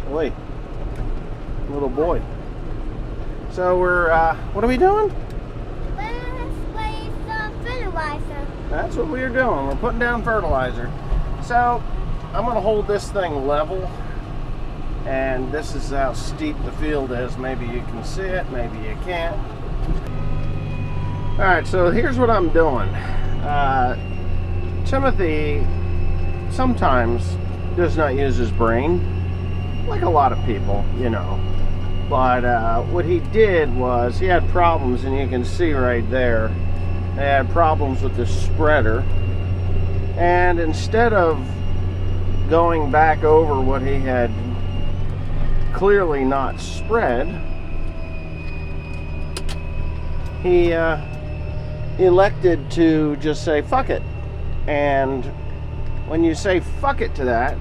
Wait, little boy. So we're, what are we doing? Let's play some fertilizer. That's what we're doing. We're putting down fertilizer. So I'm gonna hold this thing level, and this is how steep the field is. Maybe you can see it, maybe you can't. All right, so here's what I'm doing. Timothy sometimes does not use his brain, like a lot of people, you know. But what he did was he had problems, and you can see right there, he had problems with the spreader. And instead of going back over what he had clearly not spread, he elected to just say fuck it. And when you say fuck it to that,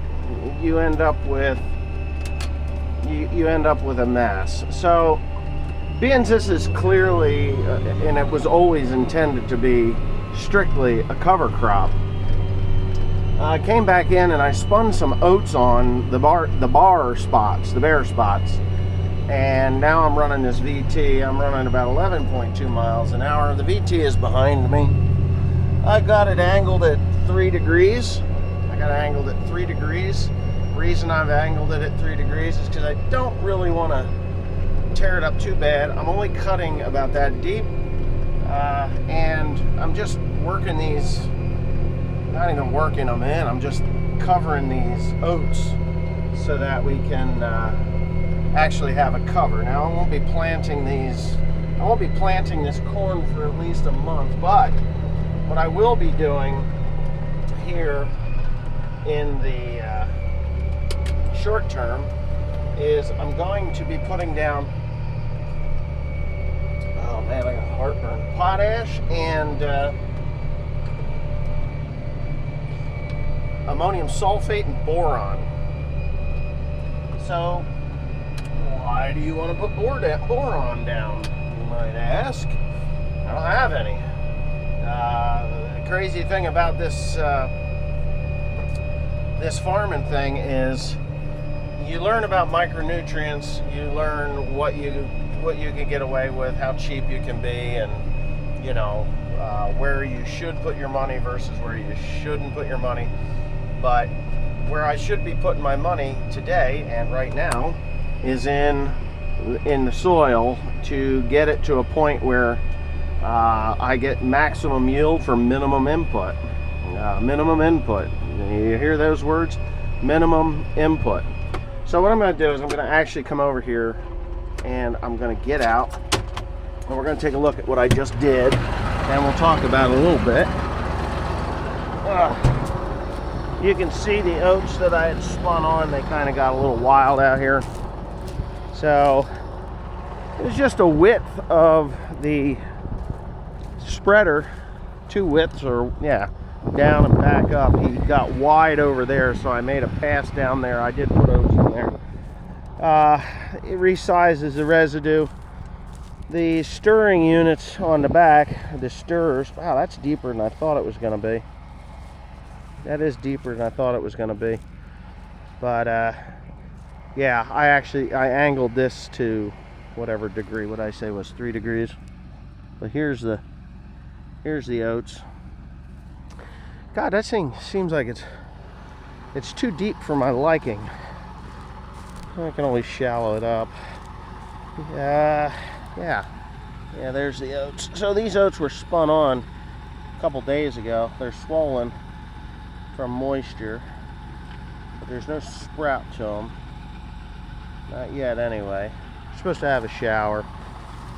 you end up with a mess. So being this is clearly and it was always intended to be strictly a cover crop, I came back in and I spun some oats on the bare spots, and now I'm running this VT. I'm running about 11.2 miles an hour. The VT is behind me. I got it angled at 3 degrees. The reason I've angled it at 3 degrees is because I don't really want to tear it up too bad. I'm only cutting about that deep, and I'm just working these, not even working them in, I'm just covering these oats so that we can actually have a cover. Now I won't be planting this corn for at least a month, but what I will be doing here in the short term is I'm going to be putting down, oh man, I got heartburn, potash and ammonium sulfate and boron. So why do you want to put boron down, you might ask? I don't have any. The crazy thing about this this farming thing is you learn about micronutrients, you learn what you can get away with, how cheap you can be, and you know where you should put your money versus where you shouldn't put your money. But where I should be putting my money today and right now is in the soil to get it to a point where I get maximum yield for minimum input. Minimum input. You hear those words? Minimum input. So what I'm going to do is I'm going to actually come over here and I'm going to get out and we're going to take a look at what I just did, and we'll talk about it a little bit. You can see the oats that I had spun on, they kind of got a little wild out here. So it was just a width of the spreader, 2 widths, or yeah, down and back up. He got wide over there, so I made a pass down there. I did put oats in there. It resizes the residue. The stirring units on the back, the stirrers, wow, that's deeper than I thought it was going to be. That is deeper than I thought it was going to be. But yeah, I angled this to whatever degree, what I say was 3 degrees. But here's the oats. God, that thing seems like it's too deep for my liking. I can only shallow it up. Yeah, there's the oats. So these oats were spun on a couple days ago. They're swollen from moisture, but there's no sprout to them. Not yet anyway. You're supposed to have a shower.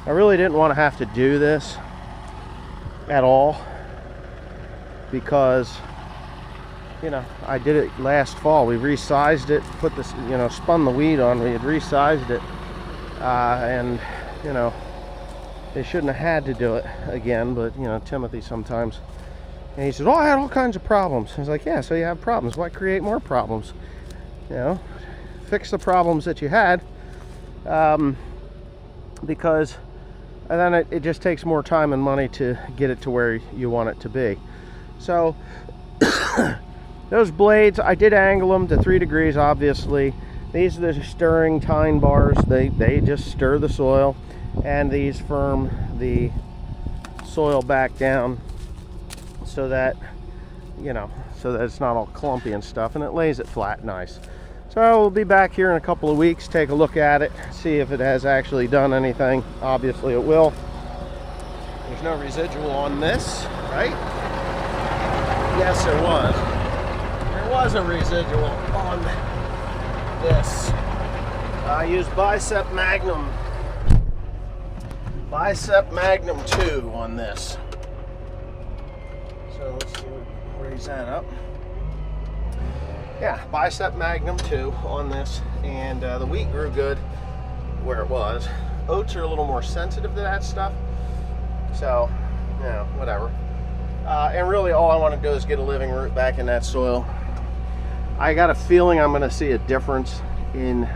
I really didn't want to have to do this at all because, you know, I did it last fall. We resized it, put this, you know, spun the weed on. We had resized it, and you know, they shouldn't have had to do it again. But you know, Timothy sometimes, and he said, "Oh, I had all kinds of problems." I was like, "Yeah, so you have problems. Why create more problems? You know, fix the problems that you had." Because and then it just takes more time and money to get it to where you want it to be. So those blades, I did angle them to 3 degrees, obviously. These are the stirring tine bars. They just stir the soil, and these firm the soil back down so that, you know, so that it's not all clumpy and stuff, and it lays it flat nice. So we'll be back here in a couple of weeks, take a look at it, see if it has actually done anything. Obviously it will. There's no residual on this, right? Yes, there was. There was a residual on this. I used Bicep Magnum 2 on this. So let's see, raise that up. Yeah, Bicep Magnum 2 on this, and the wheat grew good where it was. Oats are a little more sensitive to that stuff, so, you know, whatever. And really all I want to do is get a living root back in that soil. I got a feeling I'm going to see a difference in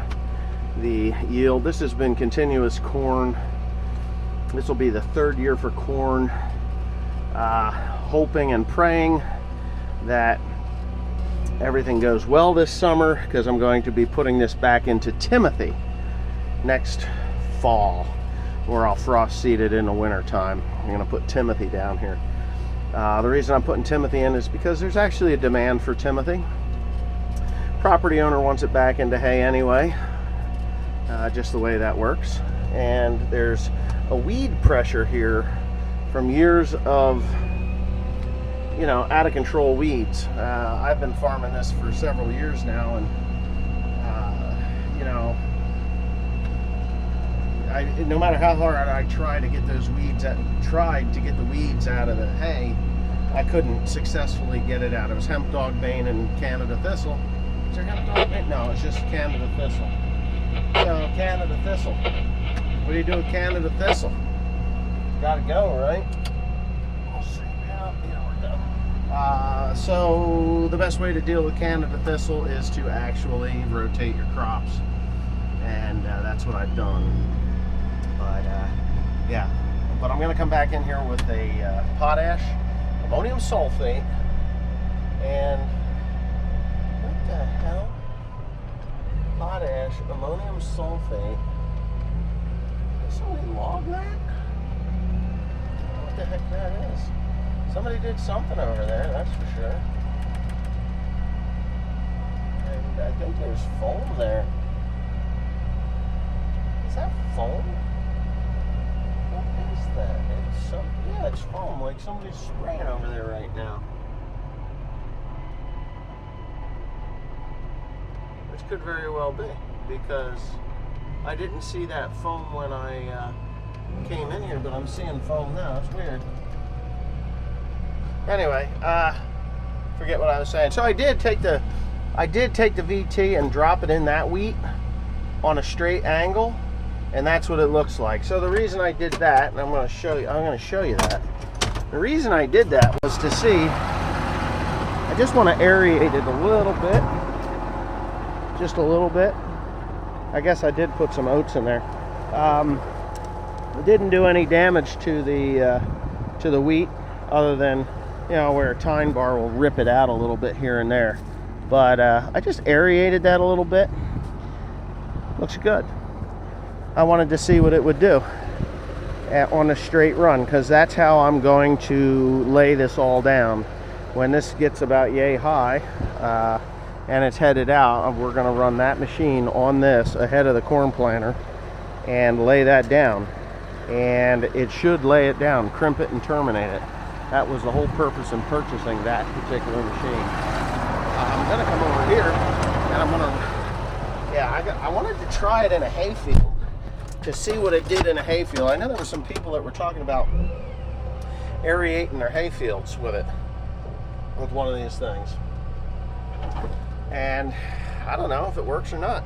the yield. This has been continuous corn. This will be the 3rd year for corn. Hoping and praying that everything goes well this summer, because I'm going to be putting this back into Timothy next fall, where I'll frost seed it in the winter time. I'm going to put Timothy down here. The reason I'm putting Timothy in is because there's actually a demand for Timothy. Property owner wants it back into hay anyway, just the way that works. And there's a weed pressure here from years of, you know, out of control weeds. I've been farming this for several years now, and you know, no matter how hard I tried to get those weeds out, the weeds out of the hay, I couldn't successfully get it out. It was hemp dog bane and Canada thistle. Is there hemp dog bane? No, it's just Canada thistle. So Canada thistle. What do you do with Canada thistle? Gotta go, right? We'll see. Yeah, we're done. So the best way to deal with Canada thistle is to actually rotate your crops, and that's what I've done. But yeah, but I'm going to come back in here with a potash, ammonium sulfate, and what the hell? Potash, ammonium sulfate. Did somebody log that? What the heck that is? Somebody did something over there, that's for sure. And I think there's foam there. Is that foam? What is that? It's some, yeah, it's foam, like somebody's spraying over there right now. Which could very well be, because I didn't see that foam when I came in here, but I'm seeing foam now. It's weird. Anyway, forget what I was saying. So I did take the VT and drop it in that wheat on a straight angle, and that's what it looks like. So the reason I did that, and I'm going to show you that. The reason I did that was to see, I just want to aerate it a little bit. Just a little bit. I guess I did put some oats in there. It didn't do any damage to the wheat, other than, you know, where a tine bar will rip it out a little bit here and there. But I just aerated that a little bit. Looks good. I wanted to see what it would do on a straight run, because that's how I'm going to lay this all down. When this gets about yay high and it's headed out, we're going to run that machine on this ahead of the corn planter and lay that down. And it should lay it down, crimp it and terminate it. That was the whole purpose in purchasing that particular machine. I'm going to come over here and I'm going to, yeah, I wanted to try it in a hayfield to see what it did in a hayfield. I know there were some people that were talking about aerating their hayfields with it, with one of these things. And I don't know if it works or not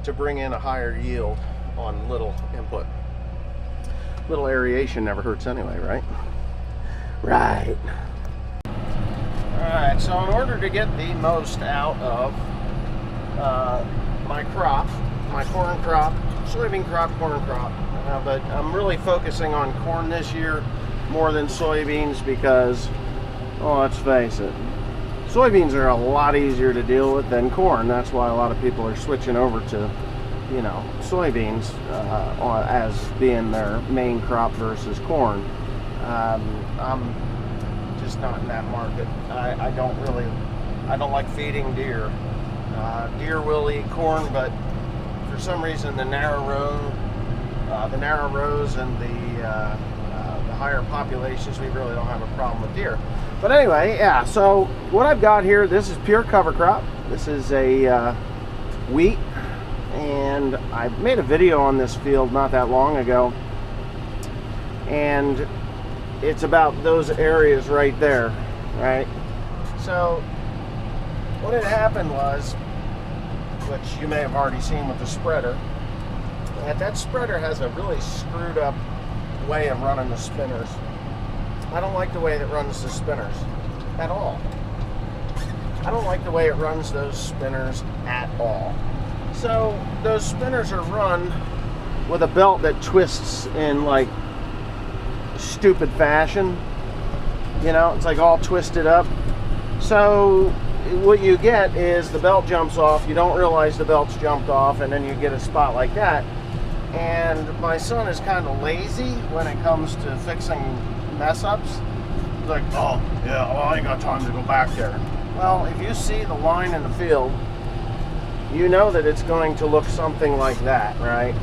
to bring in a higher yield on little input. Little aeration never hurts anyway, right? Right. Alright, so in order to get the most out of my crop, my corn crop, soybean crop, corn crop, but I'm really focusing on corn this year more than soybeans, because, oh, let's face it, soybeans are a lot easier to deal with than corn. That's why a lot of people are switching over to, you know, soybeans as being their main crop versus corn. I'm just not in that market. I don't like feeding deer. Deer will eat corn, but for some reason the narrow rows and the higher populations, we really don't have a problem with deer. But anyway, yeah, so what I've got here, this is pure cover crop. This is a wheat, and I made a video on this field not that long ago, and it's about those areas right there, right? So what had happened was, which you may have already seen with the spreader, that spreader has a really screwed up way of running the spinners. I don't like the way it runs the spinners at all. I don't like the way it runs those spinners at all. So those spinners are run with a belt that twists in like stupid fashion. You know, it's like all twisted up. So what you get is the belt jumps off, you don't realize the belt's jumped off, and then you get a spot like that. And my son is kind of lazy when it comes to fixing mess ups. He's like, oh yeah, well, I ain't got time to go back there. Well, if you see the line in the field, you know that it's going to look something like that, right?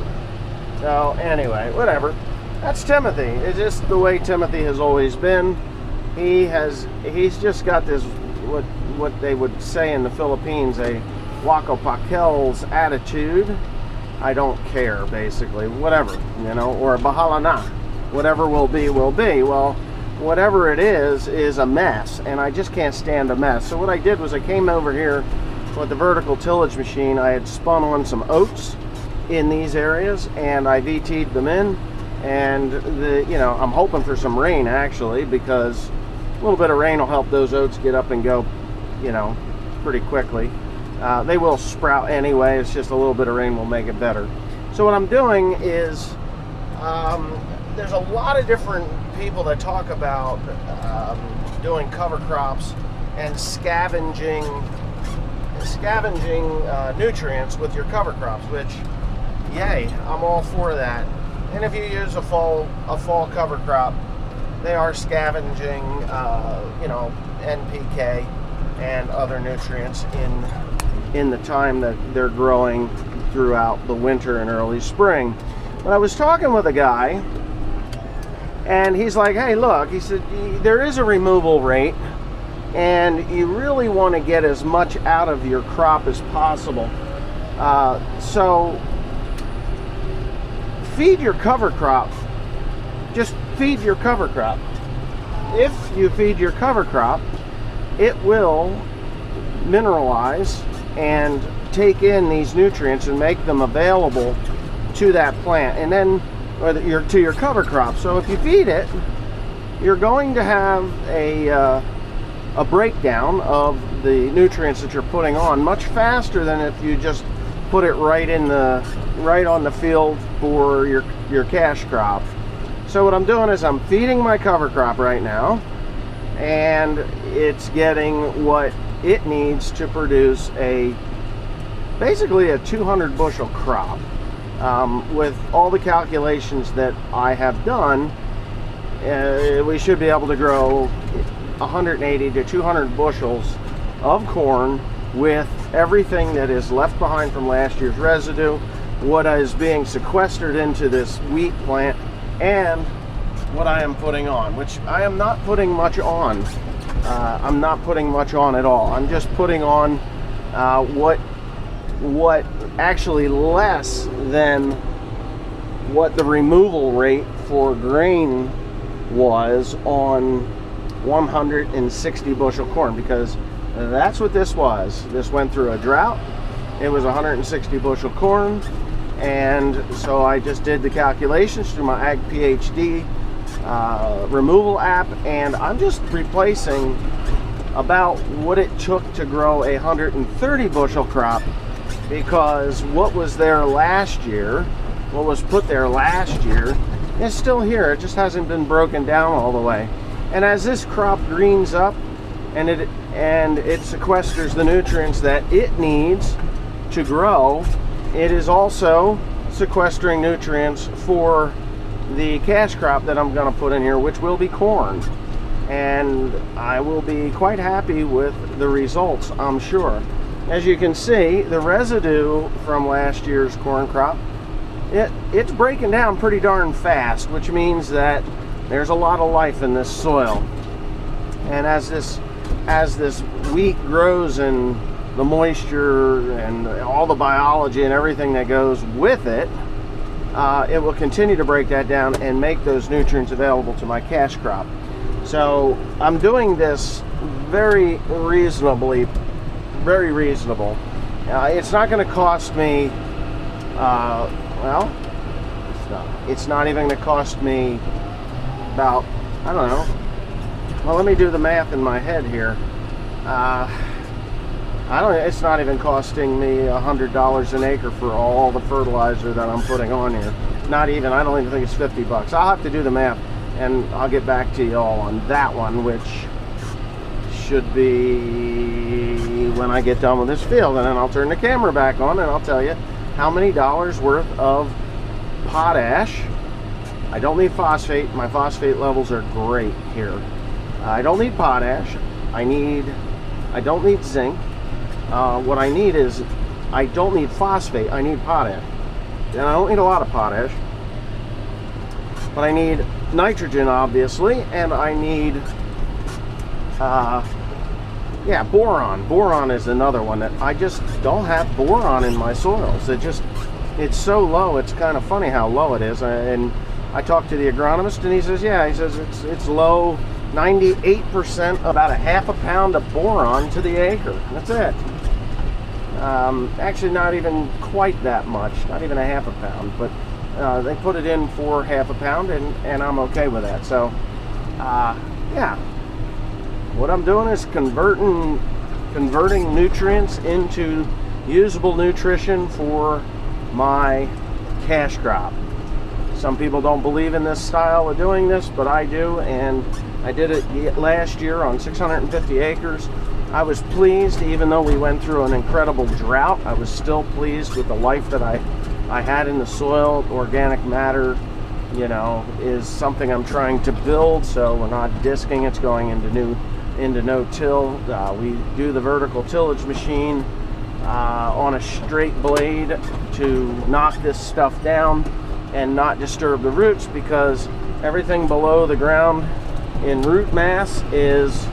So anyway, whatever. That's Timothy. It's just the way Timothy has always been. He's just got this, what they would say in the Philippines, a Wako Pakel's attitude. I don't care, basically, whatever, you know, or bahala na. Whatever will be, will be. Well, whatever it is a mess, and I just can't stand a mess. So what I did was I came over here with the vertical tillage machine. I had spun on some oats in these areas, and I VT'd them in, and you know, I'm hoping for some rain, actually, because a little bit of rain will help those oats get up and go, you know, pretty quickly. They will sprout anyway, it's just a little bit of rain will make it better. So what I'm doing is, there's a lot of different people that talk about doing cover crops and scavenging nutrients with your cover crops, which, yay, I'm all for that. And if you use a fall cover crop, they are scavenging, you know, NPK and other nutrients in the time that they're growing throughout the winter and early spring. But I was talking with a guy, and he's like, hey, look, he said, there is a removal rate, and you really want to get as much out of your crop as possible. So feed your cover crop. Just feed your cover crop. If you feed your cover crop, it will mineralize and take in these nutrients and make them available to that plant, and then to your cover crop. So if you feed it, you're going to have a breakdown of the nutrients that you're putting on much faster than if you just put it right on the field for your cash crop. So what I'm doing is I'm feeding my cover crop right now, and it's getting what it needs to produce basically a 200 bushel crop. With all the calculations that I have done, we should be able to grow 180 to 200 bushels of corn with everything that is left behind from last year's residue, what is being sequestered into this wheat plant, and what I am putting on, which I am not putting much on. I'm not putting much on at all. I'm just putting on what actually less than what the removal rate for grain was on 160 bushel corn, because that's what this was. This went through a drought. It was 160 bushel corn, and so I just did the calculations through my Ag PhD removal app, and I'm just replacing about what it took to grow a 130 bushel crop, because what was there last year, what was put there last year, is still here. It just hasn't been broken down all the way. And as this crop greens up and it and it sequesters the nutrients that it needs to grow. It is also sequestering nutrients for the cash crop that I'm going to put in here, which will be corn. And I will be quite happy with the results, I'm sure. As you can see, the residue from last year's corn crop, it's breaking down pretty darn fast, which means that there's a lot of life in this soil. And as this wheat grows and the moisture and all the biology and everything that goes with it, it will continue to break that down and make those nutrients available to my cash crop. So I'm doing this very reasonably, very reasonable. It's not going to cost me, well, it's not even going to cost me about, I don't know. Well, let me do the math in my head here. It's not even costing me $100 an acre for all the fertilizer that I'm putting on here. Not even, I don't even think it's 50 bucks. I'll have to do the math, and I'll get back to you all on that one, which should be when I get done with this field. And then I'll turn the camera back on and I'll tell you how many dollars worth of potash. I don't need phosphate. My phosphate levels are great here. I don't need potash. I don't need zinc. What I need is, I don't need phosphate, I need potash. And I don't need a lot of potash, but I need nitrogen, obviously, and I need, boron. Boron is another one that I just don't have boron in my soils. It's so low, it's kind of funny how low it is. And I talked to the agronomist, and he says it's low, 98%, about a half a pound of boron to the acre. That's it. Actually, not even quite that much, not even a half a pound, but they put it in for half a pound, and I'm okay with that. So, yeah, what I'm doing is converting nutrients into usable nutrition for my cash crop. Some people don't believe in this style of doing this, but I do, and I did it last year on 650 acres. I was pleased, even though we went through an incredible drought. I was still pleased with the life that I had in the soil. Organic matter, is something I'm trying to build, so we're not disking. It's going into no-till. We do the vertical tillage machine on a straight blade to knock this stuff down and not disturb the roots, because everything below the ground in root mass is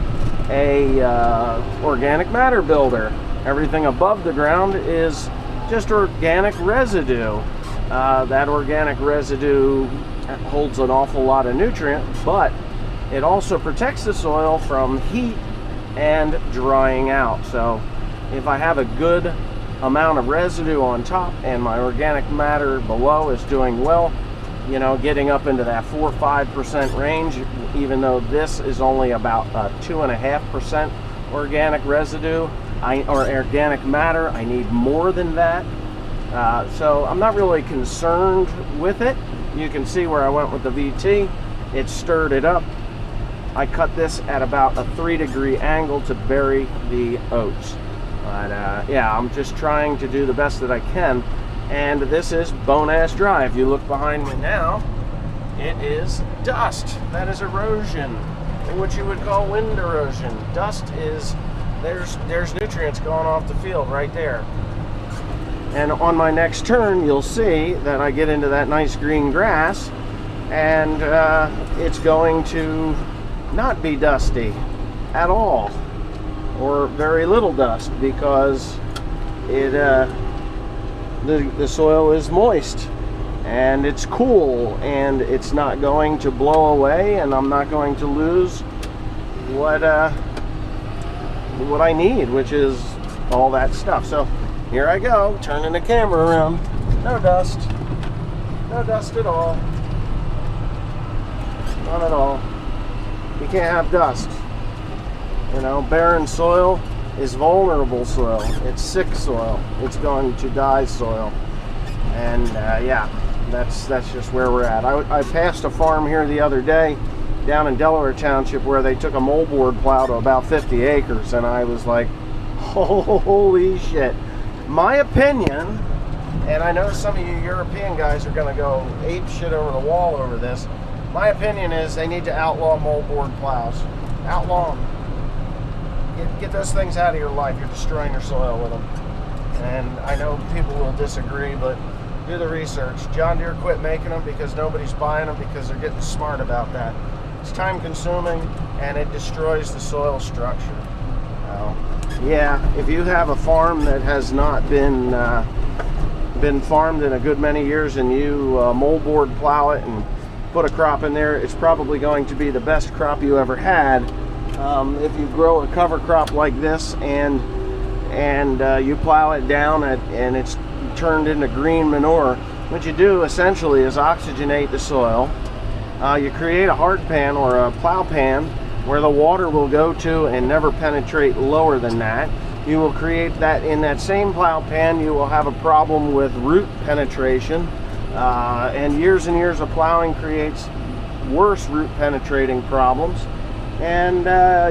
a organic matter builder. Everything above the ground is just organic residue. That organic residue holds an awful lot of nutrient, but it also protects the soil from heat and drying out. So if I have a good amount of residue on top and my organic matter below is doing well, getting up into that 4 or 5% range, even though this is only about 2.5% organic residue or organic matter, I need more than that. So I'm not really concerned with it. You can see where I went with the VT. It stirred it up. I cut this at about a 3-degree angle to bury the oats. But yeah, I'm just trying to do the best that I can. And this is bone-ass dry. If you look behind me now, it is dust. That is erosion, what you would call wind erosion. Dust is, there's nutrients going off the field right there. And on my next turn, you'll see that I get into that nice green grass, and it's going to not be dusty at all, or very little dust, because the soil is moist and it's cool, and it's not going to blow away, and I'm not going to lose what I need, which is all that stuff. So here I go, turning the camera around. No dust at all, not at all. You can't have dust. Barren soil is vulnerable soil. It's sick soil. It's going to die soil. And yeah, that's just where we're at. I passed a farm here the other day, down in Delaware Township where they took a moldboard plow to about 50 acres, and I was like, holy shit. My opinion, and I know some of you European guys are going to go ape shit over the wall over this, my opinion is they need to outlaw moldboard plows. Outlaw them. Get those things out of your life. You're destroying your soil with them. And I know people will disagree, but do the research. John Deere quit making them because nobody's buying them because they're getting smart about that. It's time consuming and it destroys the soil structure. Yeah, if you have a farm that has not been farmed in a good many years and you moldboard plow it and put a crop in there, it's probably going to be the best crop you ever had. If you grow a cover crop like this and you plow it down and it's turned into green manure, what you do essentially is oxygenate the soil. You create a hard pan or a plow pan where the water will go to and never penetrate lower than that. You will create that in that same plow pan. You will have a problem with root penetration, and years of plowing creates worse root penetrating problems. And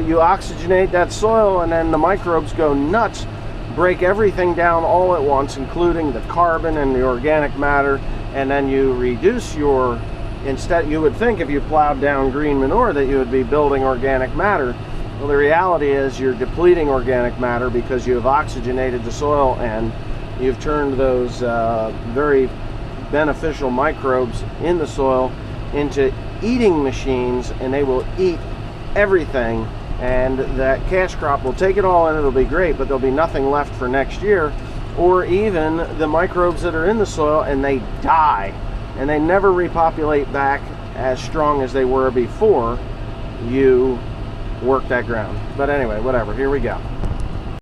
you oxygenate that soil, and then the microbes go nuts, break everything down all at once, including the carbon and the organic matter, and then you reduce your, instead, you would think if you plowed down green manure that you would be building organic matter. Well, the reality is you're depleting organic matter because you have oxygenated the soil and you've turned those very beneficial microbes in the soil into eating machines, and they will eat everything, and that cash crop will take it all and it'll be great, but there'll be nothing left for next year, or even the microbes that are in the soil, and they die and they never repopulate back as strong as they were before you work that ground. But anyway, whatever, here we go.